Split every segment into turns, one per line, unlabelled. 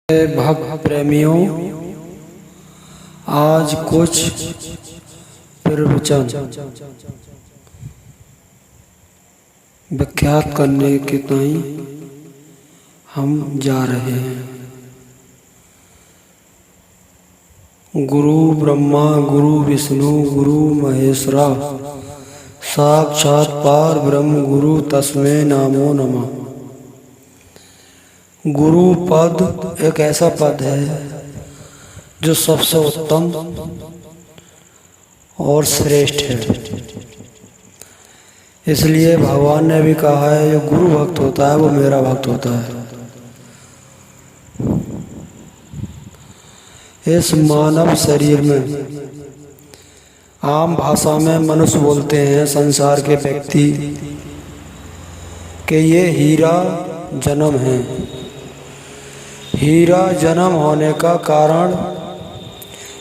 भक्त प्रेमियों, आज कुछ प्रवचन व्याख्यात करने के ताई हम जा रहे हैं। गुरु ब्रह्मा गुरु विष्णु गुरु महेश्वरा साक्षात पार ब्रह्म गुरु तस्मै नमो नमः। गुरु पद एक ऐसा पद है जो सबसे उत्तम और श्रेष्ठ है। इसलिए भगवान ने भी कहा है जो गुरु भक्त होता है वो मेरा भक्त होता है। इस मानव शरीर में आम भाषा में मनुष्य बोलते हैं, संसार के व्यक्ति, कि ये हीरा जन्म है। हीरा जन्म होने का कारण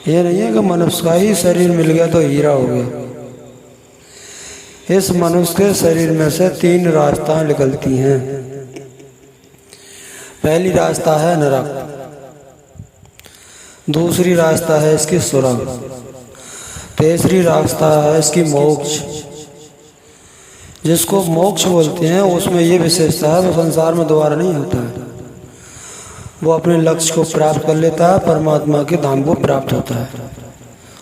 ये नहीं है कि मनुष्य का ही शरीर मिल गया तो हीरा हो गया। इस मनुष्य के शरीर में से तीन रास्ताएं निकलती हैं। पहली रास्ता है नरक, दूसरी रास्ता है इसकी स्वर्ग, तीसरी रास्ता है इसकी मोक्ष। जिसको मोक्ष बोलते हैं उसमें ये विशेषता है वो संसार में दोबारा नहीं होता है। वो अपने लक्ष्य को प्राप्त कर लेता है, परमात्मा के धाम को प्राप्त होता है।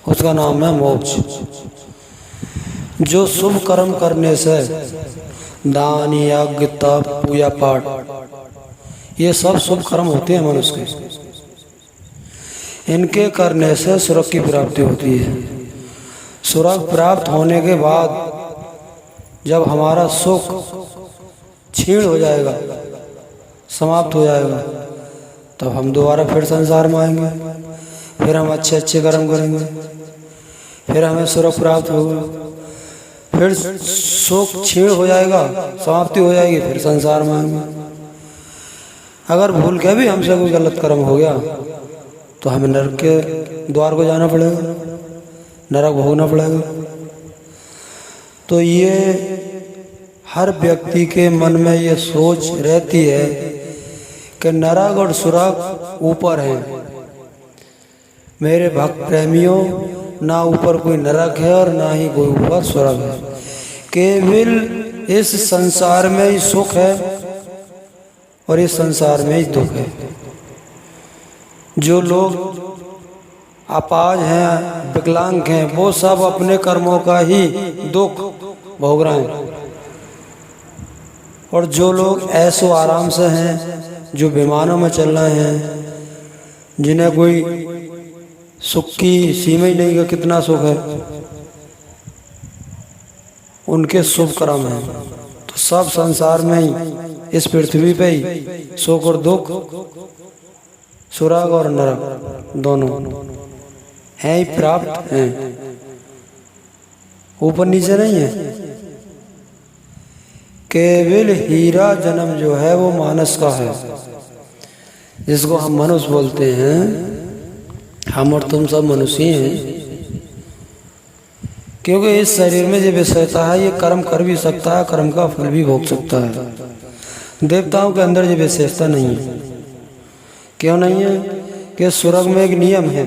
उसका नाम है मोक्ष। जो शुभ कर्म करने से दान यज्ञ तप पूजा पाठ ये सब शुभ कर्म होते हैं मनुष्य के, इनके करने से स्वर्ग की प्राप्ति होती है। स्वर्ग प्राप्त होने के बाद जब हमारा सुख क्षीण हो जाएगा, समाप्त हो जाएगा, तब हम दोबारा फिर संसार में आएंगे। फिर हम अच्छे अच्छे कर्म करेंगे, फिर हमें स्वर्ग प्राप्त होगा। फिर सुख क्षीण हो जाएगा, समाप्ति हो जाएगी, फिर संसार में आएंगे। अगर भूल के भी हमसे कोई गलत कर्म हो गया तो हमें नरक के द्वार को जाना पड़ेगा, नरक भोगना पड़ेगा। तो ये हर व्यक्ति के मन में ये सोच रहती है कि नरक और स्वर्ग ऊपर है। मेरे भक्त प्रेमियों, ना ऊपर कोई नरक है और ना ही कोई ऊपर स्वर्ग है। केवल इस संसार में ही सुख है और इस संसार में ही दुख है। जो लोग अपाज हैं, विकलांग हैं, वो सब अपने कर्मों का ही दुख भोग रहे हैं। और जो लोग ऐसो आराम से हैं, जो विमानों में चल रहे हैं, जिन्हें कोई सुख की सीमा ही नहीं, का कितना सुख है, उनके शुभ कर्म हैं। तो सब संसार में ही, इस पृथ्वी पे ही सुख और दुख, स्वर्ग और नरक दोनों हैं ही प्राप्त हैं, ऊपर नीचे नहीं है। केवल हीरा जन्म जो है वो मानस का है, जिसको हम मनुष्य बोलते हैं। हम और तुम सब मनुष्य हैं, क्योंकि इस शरीर में जो विषयता है ये कर्म कर भी सकता है, कर्म का फल भी भोग सकता है। देवताओं के अंदर ये विशेषता नहीं है। क्यों नहीं है? कि स्वर्ग में एक नियम है।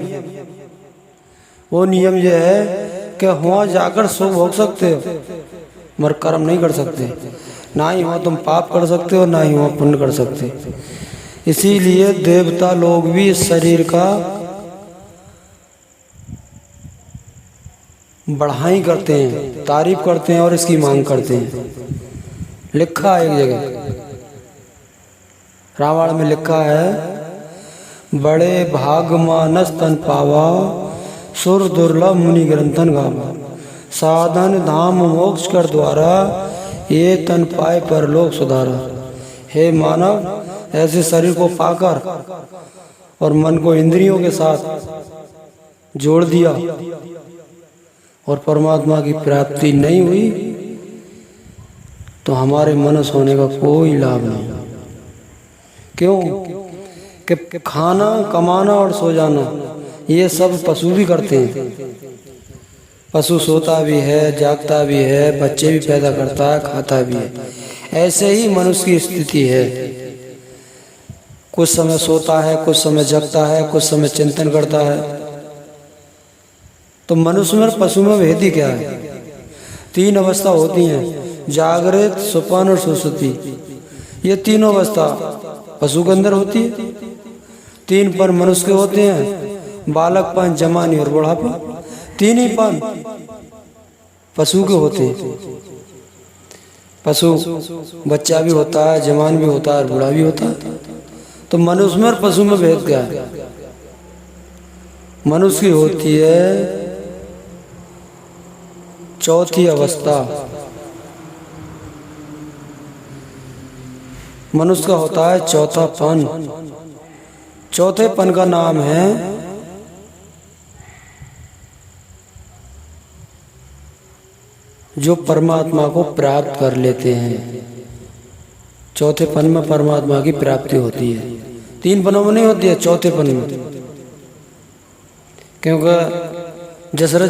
वो नियम ये है कि वहाँ जाकर सुख भोग सकते हो मगर कर्म नहीं कर सकते। ना ही वहाँ तुम पाप कर सकते हो, ना ही वहाँ पुण्य कर सकते। इसीलिए देवता लोग भी इस शरीर का बढ़ाई करते हैं, तारीफ करते हैं और इसकी मांग करते हैं। लिखा है एक जगह, रामायण में लिखा है, बड़े भाग मानस तन पावा सुर दुर्लभ मुनि ग्रंथन गावा, साधन धाम मोक्ष कर द्वारा ये तन पाए परलोक सुधारा। हे मानव, ऐसे शरीर को पाकर और मन को इंद्रियों के साथ जोड़ दिया और परमात्मा की प्राप्ति नहीं हुई तो हमारे मनुष्य होने का कोई लाभ नहीं। क्यों? कि खाना, कमाना और सो जाना ये सब पशु भी करते हैं। पशु सोता भी है, जागता भी है, बच्चे भी पैदा करता है, खाता भी है। ऐसे ही मनुष्य की स्थिति है। कुछ समय सोता है, कुछ समय जगता है, कुछ समय चिंतन करता है। तो मनुष्य में और पशु में भेद ही क्या है? 3 अवस्था होती हैं, जागृत, सुपन और सुषुप्ति। ये तीनों अवस्था पशु के अंदर होती है। 3 पन मनुष्य के होते हैं, बालकपन, जवानी और बुढ़ापा। 3 ही पन पशु के होते हैं। पशु बच्चा भी होता है, जवान भी होता है और बूढ़ा भी होता है। तो मनुष्य में और पशु में भेद क्या है? मनुष्य की होती है चौथी अवस्था। मनुष्य का होता है चौथा पन। चौथे पन का नाम है जो परमात्मा को प्राप्त कर लेते हैं। चौथे पन में परमात्मा की प्राप्ति होती है। 3 पनों में नहीं होती है, चौथे पन में। क्योंकि दशरथ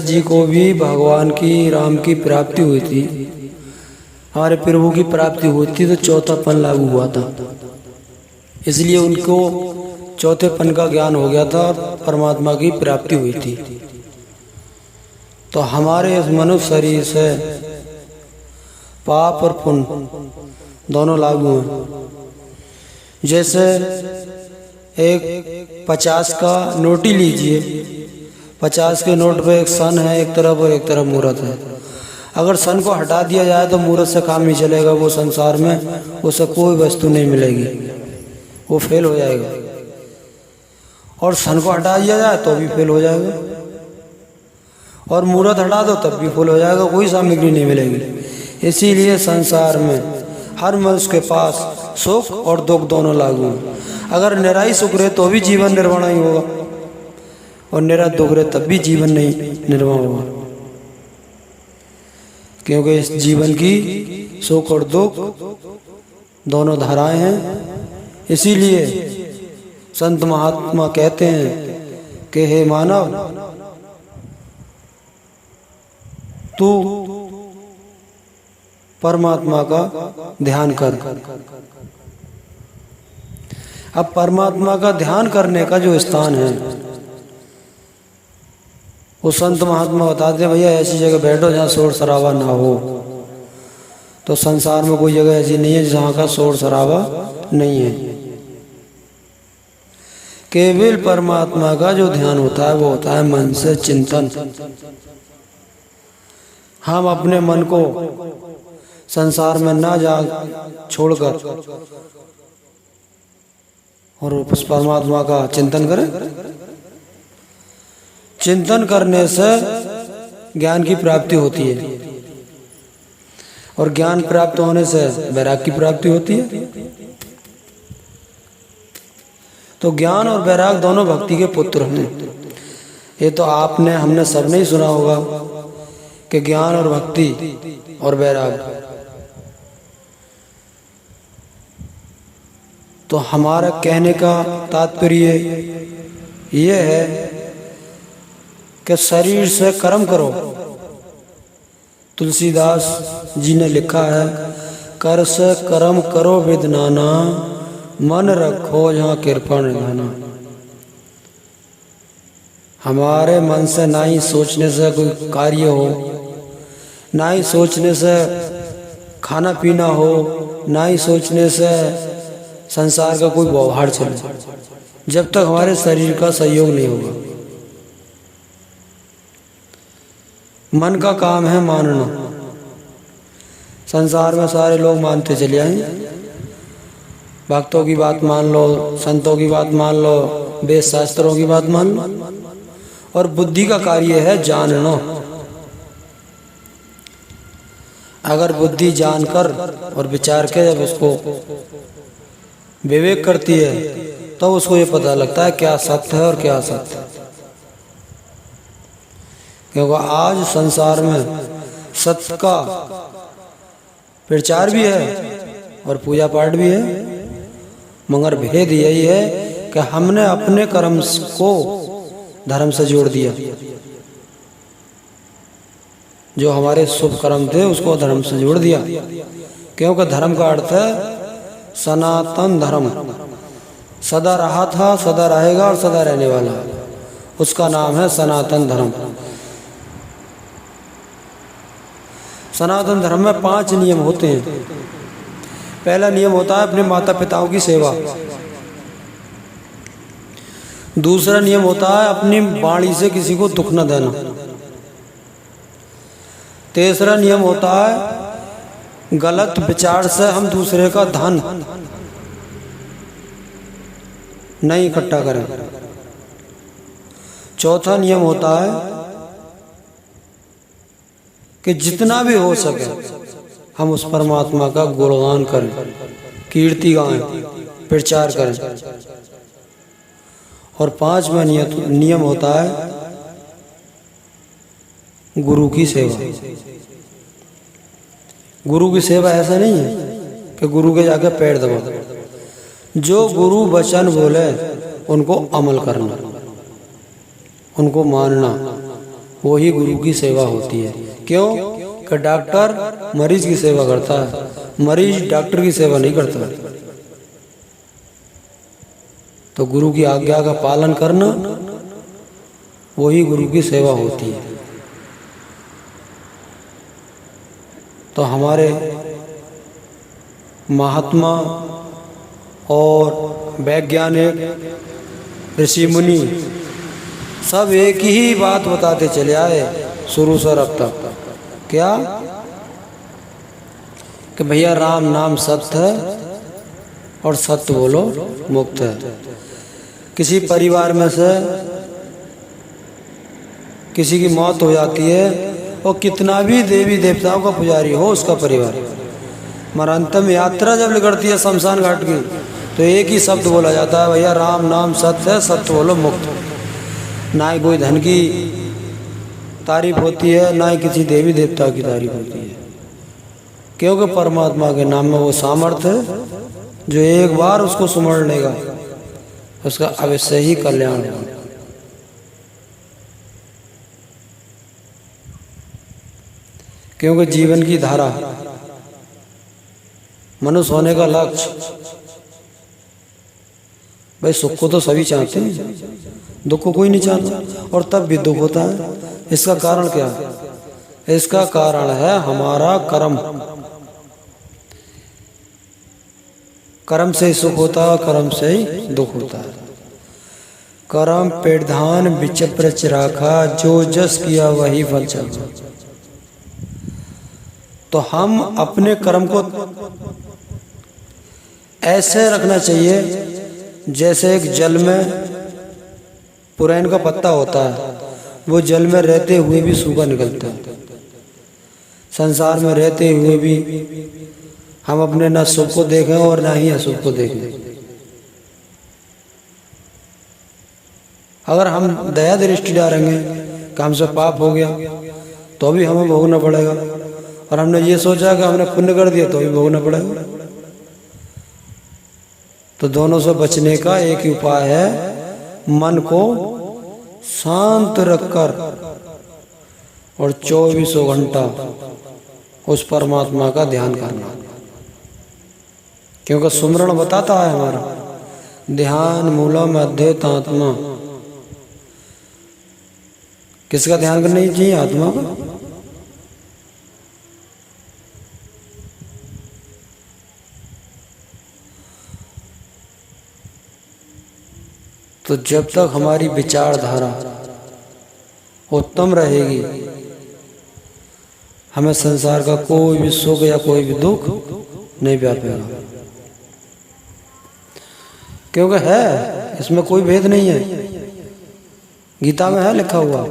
जी को भी भगवान की, राम की प्राप्ति हुई थी, हमारे प्रभु की प्राप्ति हुई थी, तो चौथा पन लागू हुआ था। इसलिए उनको चौथे पन का ज्ञान हो गया था, परमात्मा की प्राप्ति हुई थी। तो हमारे इस मनुष्य शरीर से पाप और पुण्य दोनों लागू हैं। जैसे एक 50 का नोट ही लीजिए, 50 के नोट पे एक सन है एक तरफ और एक तरफ मूरत है। अगर सन को हटा दिया जाए तो मूरत से काम नहीं चलेगा। वो संसार में उसे कोई वस्तु नहीं मिलेगी, वो फेल हो जाएगा। और सन को हटा दिया जाए तो भी फेल हो जाएगा, और मूरत हटा दो तब भी फेल हो जाएगा, कोई सामग्री नहीं मिलेगी। इसीलिए संसार में हर मनुष्य के पास सुख और दुख दोनों लागू हैं। अगर निराई सुख रहे तो भी जीवन निर्वाण ही होगा, और निरा दुख रहे तब भी जीवन नहीं निर्वाण होगा। क्योंकि इस जीवन की सुख और दुख दोनों धाराएं हैं। इसीलिए संत महात्मा कहते हैं कि हे मानव, तू परमात्मा का ध्यान कर। अब परमात्मा का ध्यान करने का जो स्थान है वो संत महात्मा बताते हैं, भैया ऐसी जगह बैठो जहाँ शोर शराबा ना हो। तो संसार में कोई जगह ऐसी नहीं है जहाँ का शोर शराबा नहीं है। केवल परमात्मा का जो ध्यान होता है वो होता है मन से चिंतन। हम अपने मन को संसार में ना जा छोड़कर और उस परमात्मा का चिंतन करें। चिंतन करने से ज्ञान की प्राप्ति होती है, और ज्ञान प्राप्त होने से वैराग की प्राप्ति होती है। तो ज्ञान और वैराग दोनों भक्ति के पुत्र हैं। ये तो आपने, हमने सबने ही सुना होगा कि ज्ञान और भक्ति और वैराग। तो हमारा कहने का तात्पर्य ये है कि शरीर से कर्म करो। तुलसीदास जी ने लिखा है, कर से कर्म करो विद नाना, मन रखो जहाँ कृपा निधाना। हमारे मन से ना ही सोचने से कोई कार्य हो, ना ही सोचने से खाना पीना हो, ना ही सोचने से संसार का कोई व्यवहार चले, जब तक हमारे शरीर का सहयोग नहीं होगा। मन का काम है मानना। संसार में सारे लोग मानते चले आए, भक्तों की बात मान लो, संतों की बात मान लो, वेद शास्त्रों की बात मान लो। और बुद्धि का कार्य है जानना। अगर बुद्धि जानकर और विचार के जब उसको विवेक करती है तो उसको ये पता लगता है क्या सत्य है और क्या असत्य है। क्योंकि आज संसार में सत्य का प्रचार भी है और पूजा पाठ भी है, मगर भेद यही है कि हमने अपने कर्म को धर्म से जोड़ दिया। जो हमारे शुभ कर्म थे उसको धर्म से जोड़ दिया। क्योंकि धर्म का अर्थ है सनातन धर्म, सदा रहा था, सदा रहेगा और सदा रहने वाला, उसका नाम है सनातन धर्म। सनातन धर्म में 5 नियम होते हैं। पहला नियम होता है अपने माता पिताओं की सेवा। दूसरा नियम होता है अपनी वाणी से किसी को दुख न देना। तीसरा नियम होता है गलत विचार से हम दूसरे का धन नहीं इकट्ठा करें। चौथा नियम होता है कि जितना भी हो सके हम उस परमात्मा का गुणगान करें, कीर्ति गाएं, प्रचार करें। और 5वां नियम होता है गुरु की सेवा। गुरु की सेवा ऐसा नहीं है कि गुरु के जाके पैर दबा, जो गुरु वचन बोले उनको अमल करना, उनको मानना, वही गुरु की सेवा होती है। क्यों कि डॉक्टर मरीज की सेवा करता है, मरीज डॉक्टर की सेवा नहीं करता। तो गुरु की आज्ञा का पालन करना वही गुरु की सेवा होती है। तो हमारे महात्मा और वैज्ञानिक ऋषि मुनि सब एक ही बात बताते चले आए शुरू से अब तक। क्या कि भैया राम नाम सत्य है और सत्य बोलो मुक्त है। किसी परिवार में से किसी की मौत हो जाती है और कितना भी देवी देवताओं का पुजारी हो उसका परिवार, मगर अंतिम यात्रा जब निकलती है शमशान घाट की तो एक ही शब्द बोला जाता है, भैया राम नाम सत्य है, सत्य बोलो मुक्त। ना ही कोई धन की तारीफ होती है, ना ही किसी देवी देवता की तारीफ होती है, क्योंकि परमात्मा के नाम में वो सामर्थ्य है जो एक बार उसको सुमर लेगा उसका अवश्य ही कल्याण होगा। क्योंकि जीवन की धारा, मनुष्य होने का लक्ष्य, भाई सुख को तो सभी चाहते हैं, दुख को कोई नहीं चाहता, और तब भी दुख होता है। इसका कारण क्या है? इसका कारण है हमारा कर्म। कर्म से ही सुख होता है, कर्म से ही दुख होता है। कर्म पेड़धान विचप्रच राखा, जो जस किया वही फल चाखा। तो हम अपने कर्म को ऐसे रखना चाहिए जैसे एक जल में पुरैन का पत्ता होता है, वो जल में रहते हुए भी सूखा निकलता है। संसार में रहते हुए भी हम अपने न सुख को देखें और ना ही अशुभ को देखें। अगर हम दया दृष्टि डालेंगे कि हमसे पाप हो गया तो भी हमें भोगना पड़ेगा, और हमने ये सोचा कि हमने पुण्य कर दिया तो भी भोगना पड़ेगा। तो दोनों से बचने का एक ही उपाय है, मन को शांत रखकर और 24 घंटा उस परमात्मा का ध्यान करना। क्योंकि सुमरण बताता है हमारा ध्यान मूलम अध्येत आत्मा। किसका ध्यान करना चाहिए? आत्मा का। तो जब तक हमारी विचारधारा उत्तम रहेगी, हमें संसार का कोई भी सुख या कोई भी दुख नहीं व्यापेगा। क्योंकि है, इसमें कोई भेद नहीं है। गीता में है लिखा हुआ,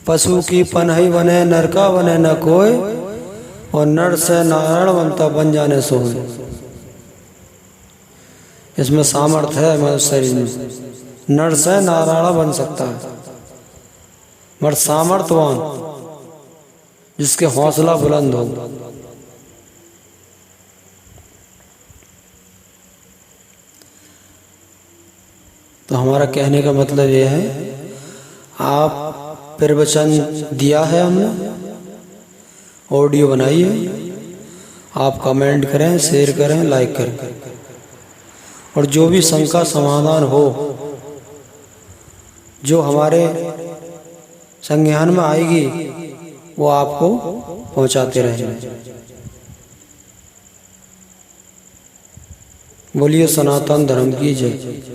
पशु की पनही बने नर का बने न कोई, और नर से नारायण बनता बन जाने सोए। इसमें सामर्थ्य है हमारे शरीर में, नर से नारायण बन सकता है। मगर सामर्थ्यवान जिसके हौसला बुलंद हो। तो हमारा कहने का मतलब यह है, आप प्रवचन दिया है, हमने ऑडियो बनाई है, आप कमेंट करें, शेयर करें, लाइक करें, और जो भी शंका समाधान हो, जो हमारे संज्ञान में आएगी, वो आपको पहुंचाते रहेंगे। बोलिए सनातन धर्म की जय।